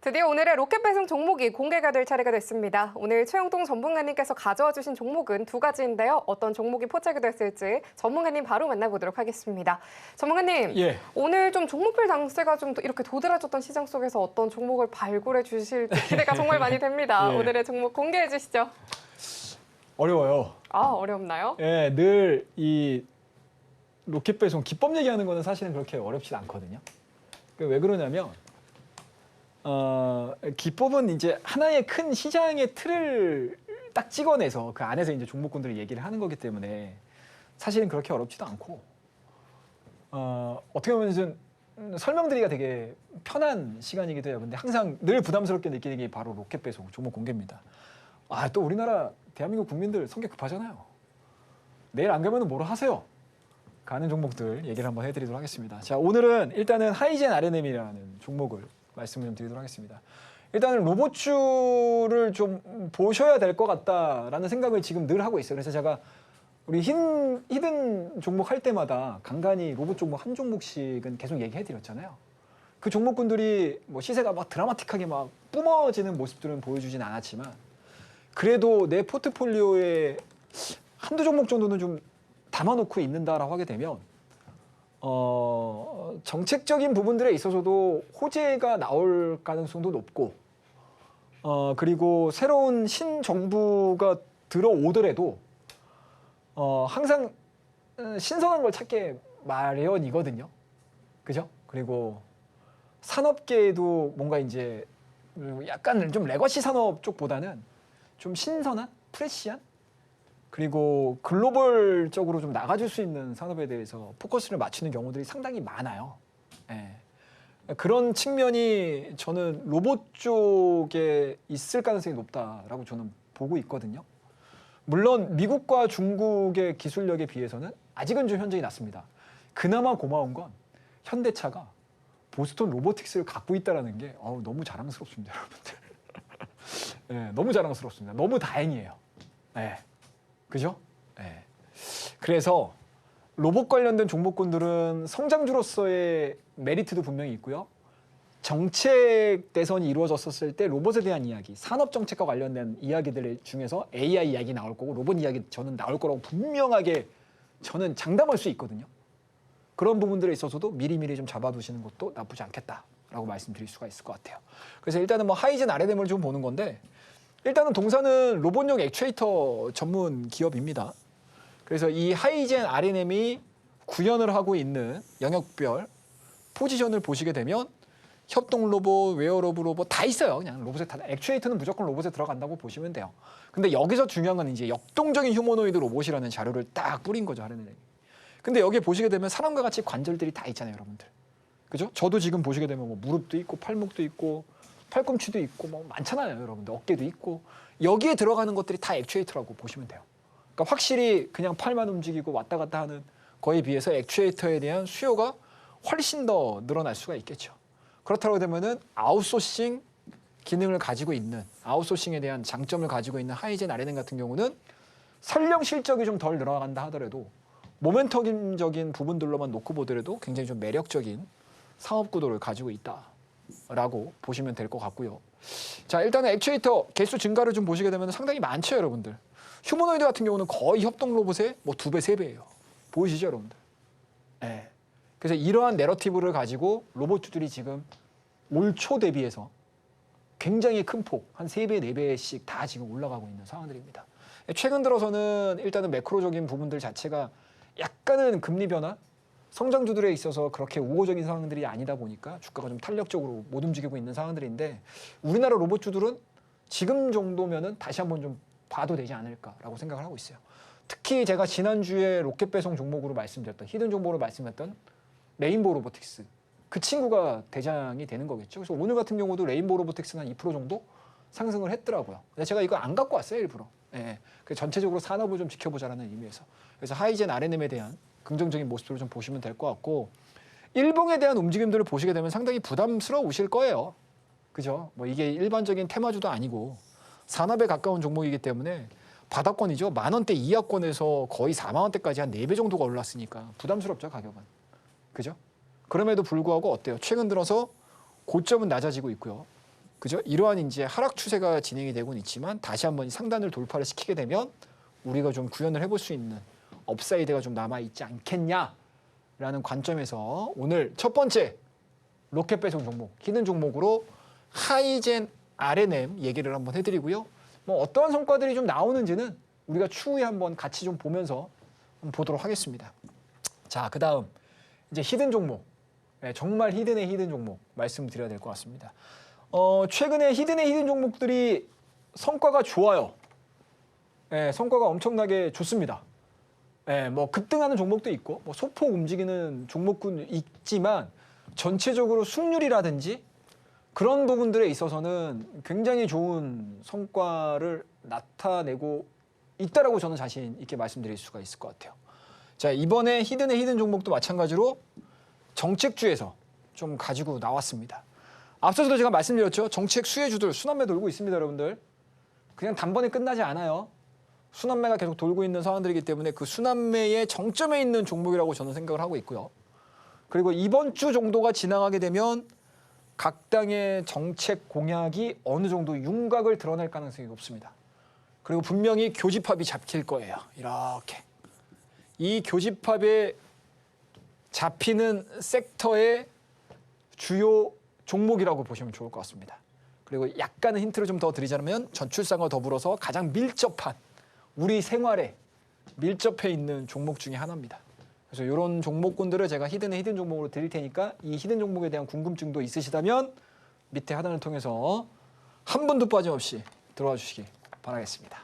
드디어 오늘의 로켓 배송 종목이 공개가 될 차례가 됐습니다. 오늘 최영동 전문가님께서 가져와 주신 종목은 두 가지인데요. 어떤 종목이 포착이 됐을지 전문가님 바로 만나보도록 하겠습니다. 전문가님, 예. 오늘 좀 종목별 장세가 좀 이렇게 도드라졌던 시장 속에서 어떤 종목을 발굴해 주실지 기대가 정말 많이 됩니다. 예. 오늘의 종목 공개해 주시죠. 어려워요. 아, 어렵나요? 예, 늘 이 로켓 배송 기법 얘기하는 거는 사실은 그렇게 어렵지 않거든요. 왜 그러냐면 기법은 이제 하나의 큰 시장의 틀을 딱 찍어내서 그 안에서 이제 종목군들을 얘기를 하는 거기 때문에 사실은 그렇게 어렵지도 않고 어떻게 보면 좀 설명드리기가 되게 편한 시간이기도 해요. 근데 항상 늘 부담스럽게 느끼는 게 바로 로켓 배송 종목 공개입니다. 아, 또 우리나라 대한민국 국민들 성격 급하잖아요. 내일 안 가면 뭐로 하세요? 가는 종목들 얘기를 한번 해드리도록 하겠습니다. 자, 오늘은 일단은 하이젠 RNM이라는 종목을 말씀을 좀 드리도록 하겠습니다. 일단은 로봇주를 좀 보셔야 될 것 같다라는 생각을 지금 늘 하고 있어요. 그래서 제가 우리 히든 종목 할 때마다 간간히 로봇 종목 한 종목씩은 계속 얘기해드렸잖아요. 그 종목군들이 뭐 시세가 막 드라마틱하게 막 뿜어지는 모습들은 보여주진 않았지만 그래도 내 포트폴리오에 한두 종목 정도는 좀 담아놓고 있는다라고 하게 되면 정책적인 부분들에 있어서도 호재가 나올 가능성도 높고 그리고 새로운 신정부가 들어오더라도 항상 신선한 걸 찾게 마련이거든요. 그죠? 그리고 산업계에도 뭔가 이제 약간 좀 레거시 산업 쪽보다는 좀 신선한, 프레시한 그리고 글로벌적으로 좀 나가줄 수 있는 산업에 대해서 포커스를 맞추는 경우들이 상당히 많아요. 예. 그런 측면이 저는 로봇 쪽에 있을 가능성이 높다라고 저는 보고 있거든요. 물론 미국과 중국의 기술력에 비해서는 아직은 좀 현저히 낮습니다. 그나마 고마운 건 현대차가 보스턴 로보틱스를 갖고 있다는 게 너무 자랑스럽습니다, 여러분들. 예, 너무 자랑스럽습니다. 너무 다행이에요. 예. 그죠? 예. 그래서 로봇 관련된 종목군들은 성장주로서의 메리트도 분명히 있고요. 정책 대선이 이루어졌었을 때 로봇에 대한 이야기, 산업 정책과 관련된 이야기들 중에서 AI 이야기 나올 거고 로봇 이야기 저는 나올 거라고 분명하게 저는 장담할 수 있거든요. 그런 부분들에 있어서도 미리미리 좀 잡아두시는 것도 나쁘지 않겠다라고 말씀드릴 수가 있을 것 같아요. 그래서 일단은 뭐 하이젠 RNM을 좀 보는 건데 일단은 동사는 로봇용 액추에이터 전문 기업입니다. 그래서 이 하이젠 RNM이 구현을 하고 있는 영역별 포지션을 보시게 되면 협동 로봇, 웨어러블 로봇 다 있어요. 그냥 로봇에 다 액추에이터는 무조건 로봇에 들어간다고 보시면 돼요. 근데 여기서 중요한 건 이제 역동적인 휴머노이드 로봇이라는 자료를 딱 뿌린 거죠, RNM이. 근데 여기에 보시게 되면 사람과 같이 관절들이 다 있잖아요, 여러분들. 그죠? 저도 지금 보시게 되면 뭐 무릎도 있고 팔목도 있고 팔꿈치도 있고 뭐 많잖아요, 여러분들. 어깨도 있고 여기에 들어가는 것들이 다 액추에이터라고 보시면 돼요. 그러니까 확실히 그냥 팔만 움직이고 왔다 갔다 하는 거에 비해서 액추에이터에 대한 수요가 훨씬 더 늘어날 수가 있겠죠. 그렇다고 되면은 아웃소싱 기능을 가지고 있는 아웃소싱에 대한 장점을 가지고 있는 하이젠 RNM 같은 경우는 설령 실적이 좀 덜 늘어간다 하더라도 모멘텀적인 부분들로만 놓고 보더라도 굉장히 좀 매력적인 사업 구도를 가지고 있다라고 보시면 될 것 같고요. 자, 일단은 액추에이터 개수 증가를 좀 보시게 되면 상당히 많죠, 여러분들. 휴머노이드 같은 경우는 거의 협동 로봇의 뭐 2배, 3배예요. 보이시죠, 여러분들? 네. 그래서 이러한 내러티브를 가지고 로봇주들이 지금 올 초 대비해서 굉장히 큰 폭, 한 3배, 4배씩 다 지금 올라가고 있는 상황들입니다. 최근 들어서는 일단은 매크로적인 부분들 자체가 약간은 금리 변화, 성장주들에 있어서 그렇게 우호적인 상황들이 아니다 보니까 주가가 좀 탄력적으로 못 움직이고 있는 상황들인데 우리나라 로봇주들은 지금 정도면은 다시 한번 좀 봐도 되지 않을까라고 생각을 하고 있어요. 특히 제가 지난주에 로켓 배송 종목으로 말씀드렸던 히든 종목으로 말씀했던 레인보우 로보틱스 그 친구가 대장이 되는 거겠죠. 그래서 오늘 같은 경우도 레인보우 로보틱스는 한 2% 정도 상승을 했더라고요. 근데 제가 이거 안 갖고 왔어요, 일부러. 예. 그래서 전체적으로 산업을 좀 지켜보자라는 의미에서. 그래서 하이젠 RNM에 대한 긍정적인 모습들을 좀 보시면 될 것 같고 일봉에 대한 움직임들을 보시게 되면 상당히 부담스러우실 거예요. 그죠? 뭐 이게 일반적인 테마주도 아니고 산업에 가까운 종목이기 때문에 바닥권이죠. 10,000원대 이하권에서 거의 40,000원대까지 한 4배 정도가 올랐으니까 부담스럽죠, 가격은. 그죠? 그럼에도 불구하고 어때요? 최근 들어서 고점은 낮아지고 있고요. 그죠? 이러한 이제 하락 추세가 진행이 되고는 있지만 다시 한번 상단을 돌파를 시키게 되면 우리가 좀 구현을 해볼 수 있는 업사이드가 좀 남아 있지 않겠냐라는 관점에서 오늘 첫 번째 로켓 배송 종목, 히든 종목으로 하이젠 RNM 얘기를 한번 해드리고요. 뭐 어떠한 성과들이 좀 나오는지는 우리가 추후에 한번 같이 좀 보면서 한번 보도록 하겠습니다. 자, 그다음 이제 히든 종목, 네, 정말 히든의 히든 종목 말씀드려야 될 것 같습니다. 최근에 히든의 히든 종목들이 성과가 좋아요. 네, 성과가 엄청나게 좋습니다. 네, 뭐 급등하는 종목도 있고, 뭐 소폭 움직이는 종목군 있지만 전체적으로 승률이라든지 그런 부분들에 있어서는 굉장히 좋은 성과를 나타내고 있다라고 저는 자신 있게 말씀드릴 수가 있을 것 같아요. 자, 이번에 히든의 히든 종목도 마찬가지로 정책주에서 좀 가지고 나왔습니다. 앞서서도 제가 말씀드렸죠. 정책 수혜주들 순환매 돌고 있습니다, 여러분들. 그냥 단번에 끝나지 않아요. 순환매가 계속 돌고 있는 상황들이기 때문에 그 순환매의 정점에 있는 종목이라고 저는 생각을 하고 있고요. 그리고 이번 주 정도가 지나가게 되면 각 당의 정책 공약이 어느 정도 윤곽을 드러낼 가능성이 높습니다. 그리고 분명히 교집합이 잡힐 거예요. 이렇게. 이 교집합에 잡히는 섹터의 주요 종목이라고 보시면 좋을 것 같습니다. 그리고 약간의 힌트를 좀 더 드리자면 전출상과 더불어서 가장 밀접한 우리 생활에 밀접해 있는 종목 중에 하나입니다. 그래서 이런 종목군들을 제가 히든의 히든 종목으로 드릴 테니까 이 히든 종목에 대한 궁금증도 있으시다면 밑에 하단을 통해서 한 분도 빠짐없이 들어와 주시기 바라겠습니다.